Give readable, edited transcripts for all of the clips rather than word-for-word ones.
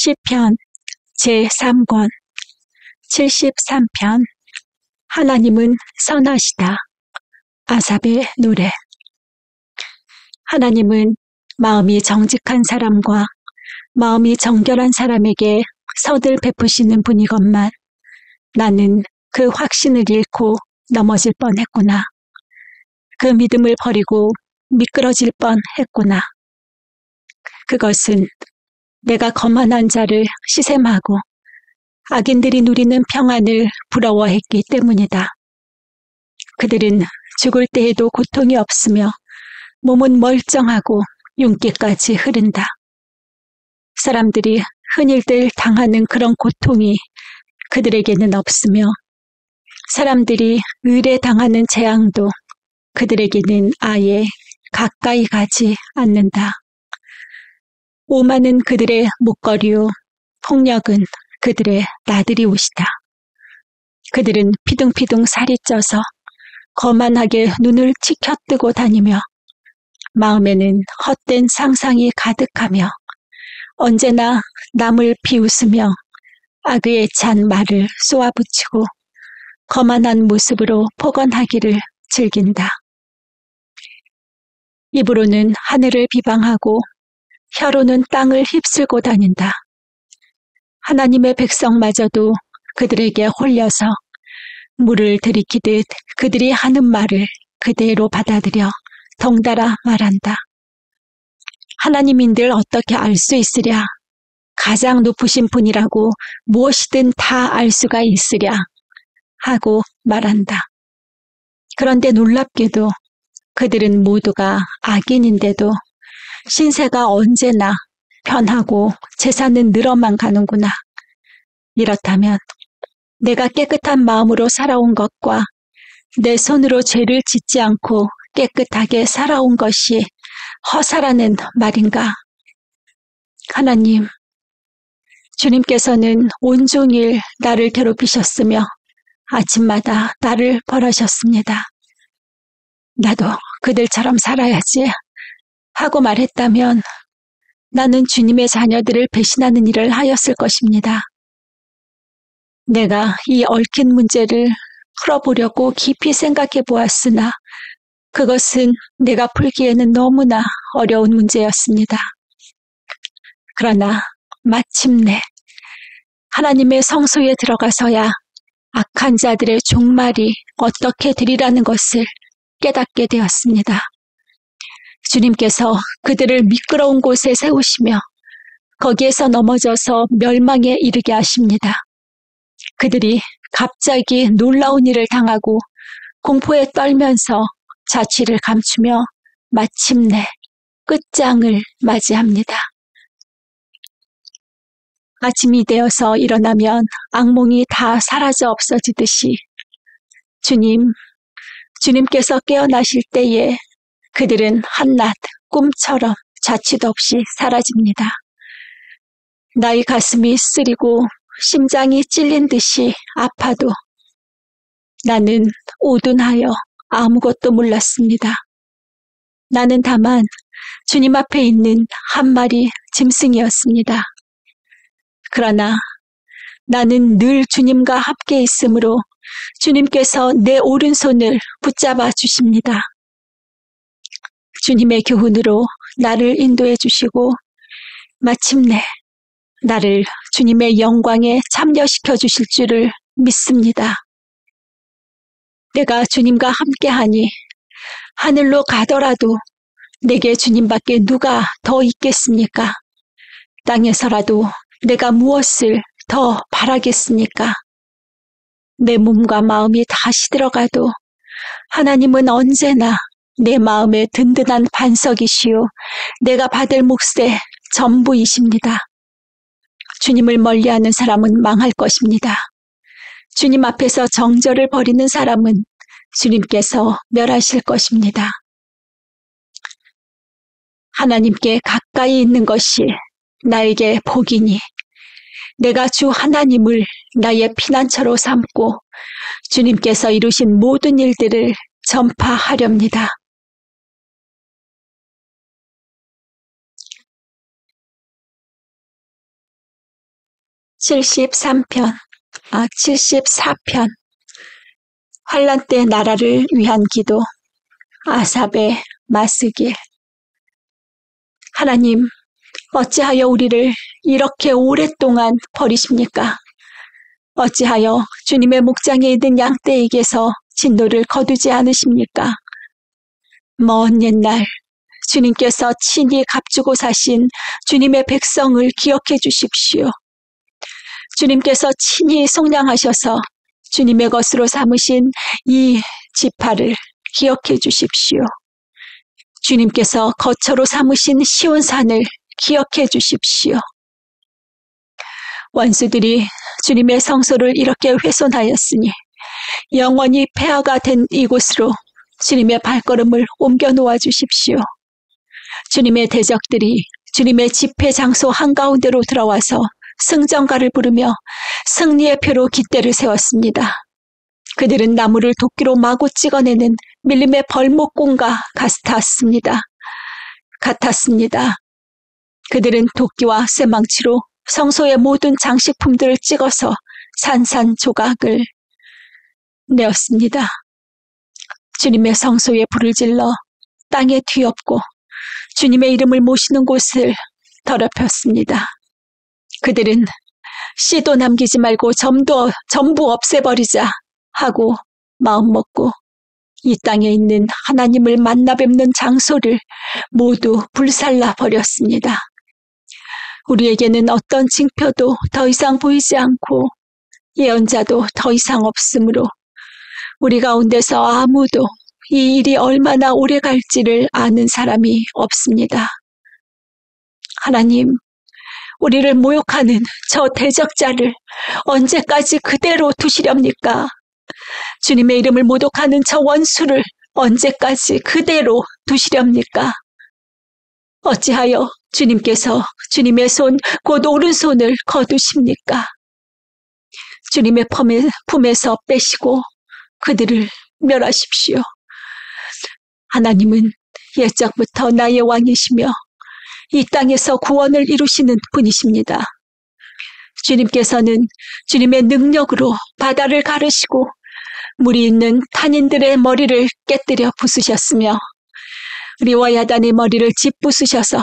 시편 제3권 73편. 하나님은 선하시다. 아삽의 노래. 하나님은 마음이 정직한 사람과 마음이 정결한 사람에게 선을 베푸시는 분이건만 나는 그 확신을 잃고 넘어질 뻔했구나. 그 믿음을 버리고 미끄러질 뻔했구나. 그것은 내가 거만한 자를 시샘하고 악인들이 누리는 평안을 부러워했기 때문이다. 그들은 죽을 때에도 고통이 없으며 몸은 멀쩡하고 윤기까지 흐른다. 사람들이 흔히들 당하는 그런 고통이 그들에게는 없으며 사람들이 의례 당하는 재앙도 그들에게는 아예 가까이 가지 않는다. 오만은 그들의 목걸이요, 폭력은 그들의 나들이 옷이다. 그들은 피둥피둥 살이 쪄서 거만하게 눈을 치켜뜨고 다니며 마음에는 헛된 상상이 가득하며 언제나 남을 비웃으며 악의에 찬 말을 쏘아붙이고 거만한 모습으로 폭언하기를 즐긴다. 입으로는 하늘을 비방하고 혀로는 땅을 휩쓸고 다닌다. 하나님의 백성마저도 그들에게 홀려서 물을 들이키듯 그들이 하는 말을 그대로 받아들여 덩달아 말한다. 하나님인들 어떻게 알 수 있으랴? 가장 높으신 분이라고 무엇이든 다 알 수가 있으랴? 하고 말한다. 그런데 놀랍게도 그들은 모두가 악인인데도 신세가 언제나 편하고 재산은 늘어만 가는구나. 이렇다면 내가 깨끗한 마음으로 살아온 것과 내 손으로 죄를 짓지 않고 깨끗하게 살아온 것이 허사라는 말인가? 하나님, 주님께서는 온종일 나를 괴롭히셨으며 아침마다 나를 벌하셨습니다. 나도 그들처럼 살아야지 하고 말했다면 나는 주님의 자녀들을 배신하는 일을 하였을 것입니다. 내가 이 얽힌 문제를 풀어보려고 깊이 생각해 보았으나 그것은 내가 풀기에는 너무나 어려운 문제였습니다. 그러나 마침내 하나님의 성소에 들어가서야 악한 자들의 종말이 어떻게 되리라는 것을 깨닫게 되었습니다. 주님께서 그들을 미끄러운 곳에 세우시며 거기에서 넘어져서 멸망에 이르게 하십니다. 그들이 갑자기 놀라운 일을 당하고 공포에 떨면서 자취를 감추며 마침내 끝장을 맞이합니다. 아침이 되어서 일어나면 악몽이 다 사라져 없어지듯이 주님께서 깨어나실 때에 그들은 한낱 꿈처럼 자취도 없이 사라집니다. 나의 가슴이 쓰리고 심장이 찔린 듯이 아파도 나는 오둔하여 아무것도 몰랐습니다. 나는 다만 주님 앞에 있는 한 마리 짐승이었습니다. 그러나 나는 늘 주님과 함께 있으므로 주님께서 내 오른손을 붙잡아 주십니다. 주님의 교훈으로 나를 인도해 주시고 마침내 나를 주님의 영광에 참여시켜 주실 줄을 믿습니다. 내가 주님과 함께하니 하늘로 가더라도 내게 주님밖에 누가 더 있겠습니까? 땅에서라도 내가 무엇을 더 바라겠습니까? 내 몸과 마음이 다 시들어가도 하나님은 언제나 내 마음의 든든한 반석이시요 내가 받을 몫의 전부이십니다. 주님을 멀리하는 사람은 망할 것입니다. 주님 앞에서 정절을 버리는 사람은 주님께서 멸하실 것입니다. 하나님께 가까이 있는 것이 나에게 복이니 내가 주 하나님을 나의 피난처로 삼고 주님께서 이루신 모든 일들을 전파하렵니다. 73편, 74편. 환란 때 나라를 위한 기도. 아삽의 마스길. 하나님, 어찌하여 우리를 이렇게 오랫동안 버리십니까? 어찌하여 주님의 목장에 있는 양떼에게서 진노를 거두지 않으십니까? 먼 옛날 주님께서 친히 값주고 사신 주님의 백성을 기억해 주십시오. 주님께서 친히 속량하셔서 주님의 것으로 삼으신 이 지파를 기억해 주십시오. 주님께서 거처로 삼으신 시온산을 기억해 주십시오. 원수들이 주님의 성소를 이렇게 훼손하였으니 영원히 폐허가 된 이곳으로 주님의 발걸음을 옮겨 놓아 주십시오. 주님의 대적들이 주님의 집회 장소 한가운데로 들어와서 승전가를 부르며 승리의 표로 깃대를 세웠습니다. 그들은 나무를 도끼로 마구 찍어내는 밀림의 벌목공과 같았습니다. 그들은 도끼와 쇠망치로 성소의 모든 장식품들을 찍어서 산산조각을 내었습니다. 주님의 성소에 불을 질러 땅에 뒤엎고 주님의 이름을 모시는 곳을 더럽혔습니다. 그들은 씨도 남기지 말고 전부 없애버리자 하고 마음먹고 이 땅에 있는 하나님을 만나 뵙는 장소를 모두 불살라 버렸습니다. 우리에게는 어떤 징표도 더 이상 보이지 않고 예언자도 더 이상 없으므로 우리 가운데서 아무도 이 일이 얼마나 오래 갈지를 아는 사람이 없습니다. 하나님, 우리를 모욕하는 저 대적자를 언제까지 그대로 두시렵니까? 주님의 이름을 모독하는 저 원수를 언제까지 그대로 두시렵니까? 어찌하여 주님께서 주님의 손, 곧 오른손을 거두십니까? 주님의 품에서 빼시고 그들을 멸하십시오. 하나님은 옛적부터 나의 왕이시며 이 땅에서 구원을 이루시는 분이십니다. 주님께서는 주님의 능력으로 바다를 가르시고 물이 있는 탄인들의 머리를 깨뜨려 부수셨으며 리와야단의 머리를 짓부수셔서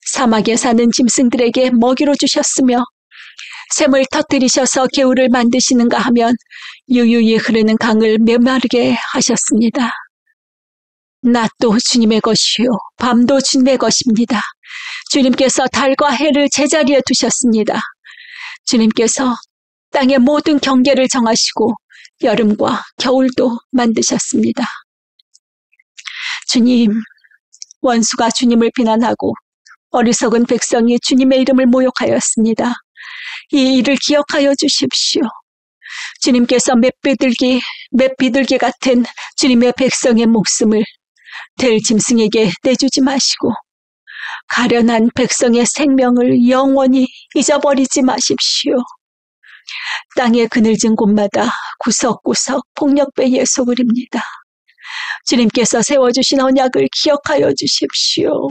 사막에 사는 짐승들에게 먹이로 주셨으며 샘을 터뜨리셔서 개울을 만드시는가 하면 유유히 흐르는 강을 메마르게 하셨습니다. 낮도 주님의 것이요 밤도 주님의 것입니다. 주님께서 달과 해를 제자리에 두셨습니다. 주님께서 땅의 모든 경계를 정하시고 여름과 겨울도 만드셨습니다. 주님, 원수가 주님을 비난하고 어리석은 백성이 주님의 이름을 모욕하였습니다. 이 일을 기억하여 주십시오. 주님께서 맷비둘기 같은 주님의 백성의 목숨을 될 짐승에게 내주지 마시고 가련한 백성의 생명을 영원히 잊어버리지 마십시오. 땅의 그늘진 곳마다 구석구석 폭력배의 소굴입니다. 주님께서 세워주신 언약을 기억하여 주십시오.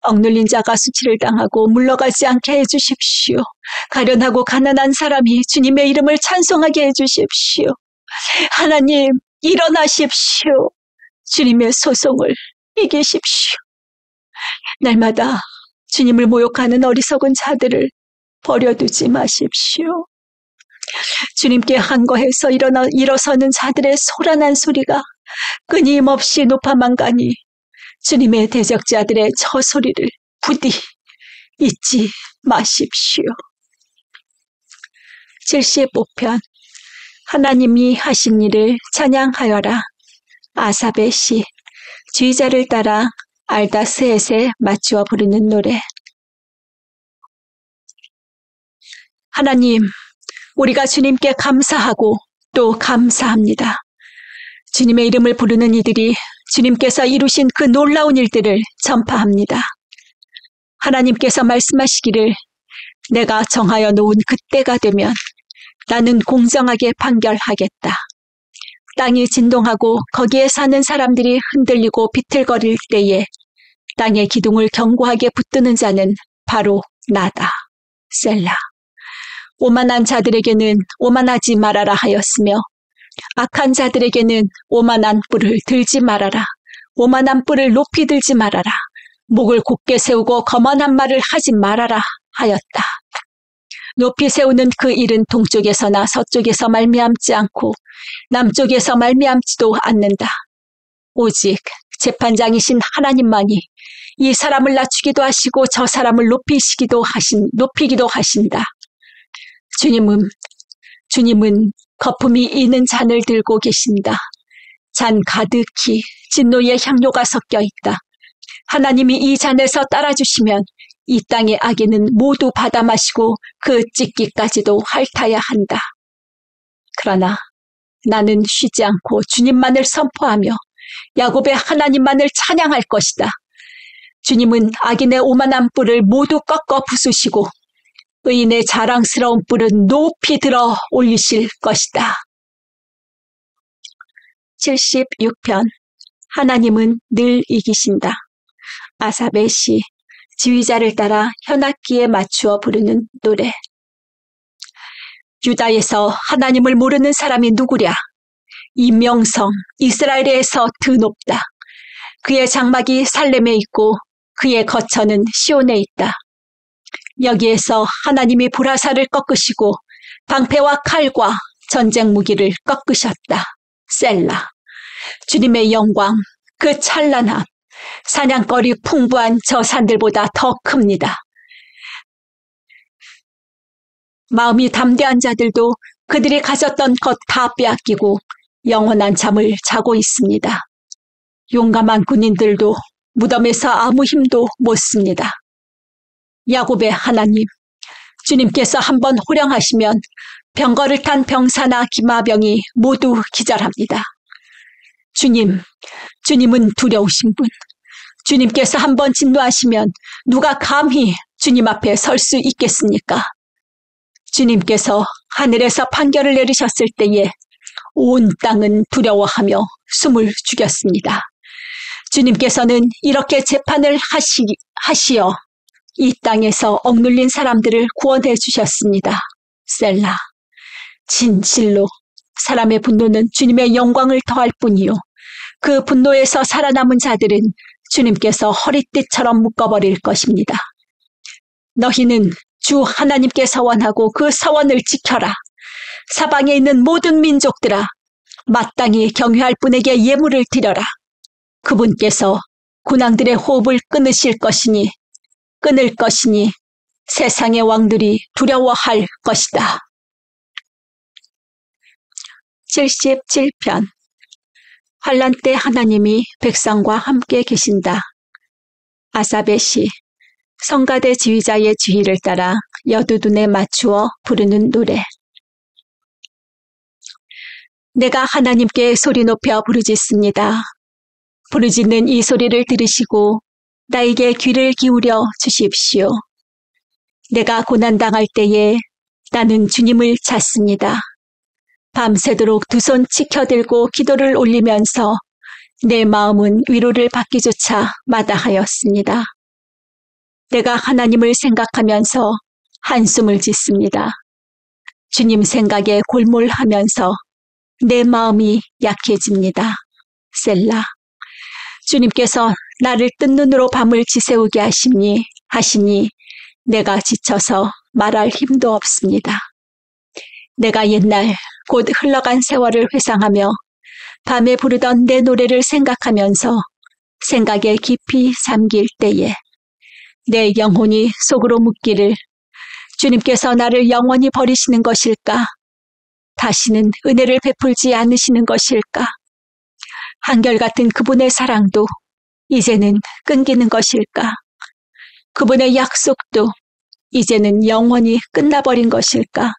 억눌린 자가 수치를 당하고 물러가지 않게 해주십시오. 가련하고 가난한 사람이 주님의 이름을 찬송하게 해주십시오. 하나님, 일어나십시오. 주님의 소송을 이기십시오. 날마다 주님을 모욕하는 어리석은 자들을 버려두지 마십시오. 주님께 한거해서 일어서는 자들의 소란한 소리가 끊임없이 높아만 가니 주님의 대적자들의 저 소리를 부디 잊지 마십시오. 75편. 하나님이 하신 일을 찬양하여라. 아삽의 시. 주의자를 따라 알다스햇에 맞추어 부르는 노래. 하나님, 우리가 주님께 감사하고 또 감사합니다. 주님의 이름을 부르는 이들이 주님께서 이루신 그 놀라운 일들을 전파합니다. 하나님께서 말씀하시기를 내가 정하여 놓은 그때가 되면 나는 공정하게 판결하겠다. 땅이 진동하고 거기에 사는 사람들이 흔들리고 비틀거릴 때에 땅의 기둥을 견고하게 붙드는 자는 바로 나다. 셀라. 오만한 자들에게는 오만하지 말아라 하였으며 악한 자들에게는 오만한 뿔을 들지 말아라. 오만한 뿔을 높이 들지 말아라. 목을 곧게 세우고 거만한 말을 하지 말아라 하였다. 높이 세우는 그 일은 동쪽에서나 서쪽에서 말미암지 않고 남쪽에서 말미암지도 않는다. 오직 재판장이신 하나님만이 이 사람을 낮추기도 하시고 저 사람을 높이기도 하신다. 주님은 거품이 있는 잔을 들고 계신다. 잔 가득히 진노의 향료가 섞여 있다. 하나님이 이 잔에서 따라주시면 이 땅의 악인은 모두 받아 마시고 그 찢기까지도 핥아야 한다. 그러나 나는 쉬지 않고 주님만을 선포하며 야곱의 하나님만을 찬양할 것이다. 주님은 악인의 오만한 뿔을 모두 꺾어 부수시고 의인의 자랑스러운 뿔은 높이 들어 올리실 것이다. 76편 하나님은 늘 이기신다. 아삽의 시 지휘자를 따라 현악기에 맞추어 부르는 노래. 유다에서 하나님을 모르는 사람이 누구랴? 이 명성 이스라엘에서 드높다. 그의 장막이 살렘에 있고 그의 거처는 시온에 있다. 여기에서 하나님이 보라사를 꺾으시고 방패와 칼과 전쟁 무기를 꺾으셨다. 셀라. 주님의 영광, 그 찬란함, 사냥거리 풍부한 저 산들보다 더 큽니다. 마음이 담대한 자들도 그들이 가졌던 것 다 빼앗기고 영원한 잠을 자고 있습니다. 용감한 군인들도 무덤에서 아무 힘도 못 씁니다. 야곱의 하나님, 주님께서 한번 호령하시면 병거를 탄 병사나 기마병이 모두 기절합니다. 주님은 두려우신 분. 주님께서 한번 진노하시면 누가 감히 주님 앞에 설 수 있겠습니까? 주님께서 하늘에서 판결을 내리셨을 때에 온 땅은 두려워하며 숨을 죽였습니다. 주님께서는 이렇게 재판을 하시어 이 땅에서 억눌린 사람들을 구원해 주셨습니다. 셀라. 진실로 사람의 분노는 주님의 영광을 더할 뿐이요. 그 분노에서 살아남은 자들은 주님께서 허리띠처럼 묶어버릴 것입니다. 너희는 주 하나님께 서원하고 그 서원을 지켜라. 사방에 있는 모든 민족들아, 마땅히 경외할 분에게 예물을 드려라. 그분께서 군왕들의 호흡을 끊을 것이니 세상의 왕들이 두려워할 것이다. 77편 환난 때 하나님이 백성과 함께 계신다. 아삽의 시 성가대 지휘자의 지휘를 따라 여두둔에 맞추어 부르는 노래. 내가 하나님께 소리 높여 부르짖습니다. 부르짖는 이 소리를 들으시고 나에게 귀를 기울여 주십시오. 내가 고난당할 때에 나는 주님을 찾습니다. 밤새도록 두 손 치켜들고 기도를 올리면서 내 마음은 위로를 받기조차 마다하였습니다. 내가 하나님을 생각하면서 한숨을 짓습니다. 주님 생각에 골몰하면서 내 마음이 약해집니다. 셀라. 주님께서 나를 뜬 눈으로 밤을 지새우게 하시니 내가 지쳐서 말할 힘도 없습니다. 내가 옛날 곧 흘러간 세월을 회상하며 밤에 부르던 내 노래를 생각하면서 생각에 깊이 잠길 때에 내 영혼이 속으로 묻기를 주님께서 나를 영원히 버리시는 것일까? 다시는 은혜를 베풀지 않으시는 것일까? 한결같은 그분의 사랑도 이제는 끊기는 것일까? 그분의 약속도 이제는 영원히 끝나버린 것일까?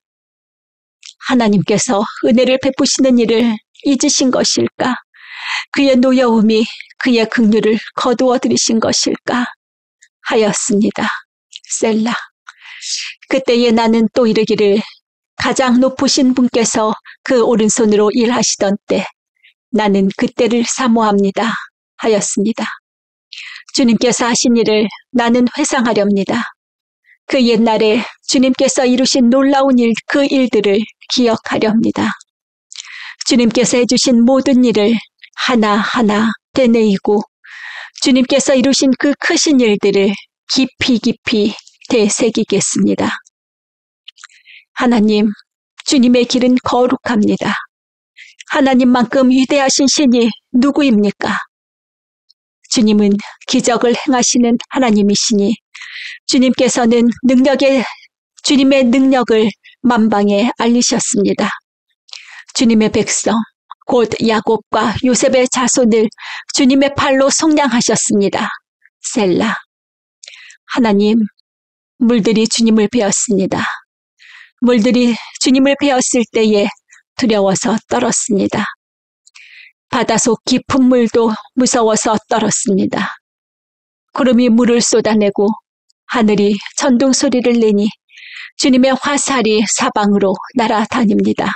하나님께서 은혜를 베푸시는 일을 잊으신 것일까? 그의 노여움이 그의 긍휼을 거두어 들이신 것일까? 하였습니다. 셀라. 그때에 나는 또 이르기를 가장 높으신 분께서 그 오른손으로 일하시던 때 나는 그때를 사모합니다. 하였습니다. 주님께서 하신 일을 나는 회상하렵니다. 그 옛날에 주님께서 이루신 놀라운 그 일들을 기억하려 합니다. 주님께서 해주신 모든 일을 하나하나 되뇌이고 주님께서 이루신 그 크신 일들을 깊이 깊이 되새기겠습니다. 하나님, 주님의 길은 거룩합니다. 하나님만큼 위대하신 신이 누구입니까? 주님은 기적을 행하시는 하나님이시니 주님께서는 주님의 능력을 만방에 알리셨습니다. 주님의 백성, 곧 야곱과 요셉의 자손을 주님의 팔로 속량하셨습니다. 셀라. 하나님, 물들이 주님을 베었습니다. 물들이 주님을 베었을 때에 두려워서 떨었습니다. 바다속 깊은 물도 무서워서 떨었습니다. 구름이 물을 쏟아내고 하늘이 천둥 소리를 내니 주님의 화살이 사방으로 날아다닙니다.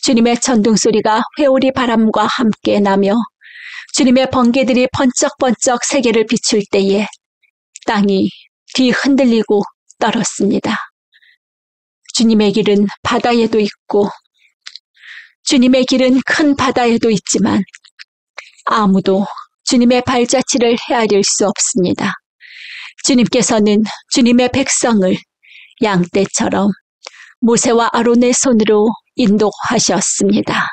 주님의 천둥 소리가 회오리 바람과 함께 나며 주님의 번개들이 번쩍번쩍 세계를 비출 때에 땅이 뒤흔들리고 떨었습니다. 주님의 길은 바다에도 있고 주님의 길은 큰 바다에도 있지만 아무도 주님의 발자취를 헤아릴 수 없습니다. 주님께서는 주님의 백성을 양떼처럼 모세와 아론의 손으로 인도하셨습니다.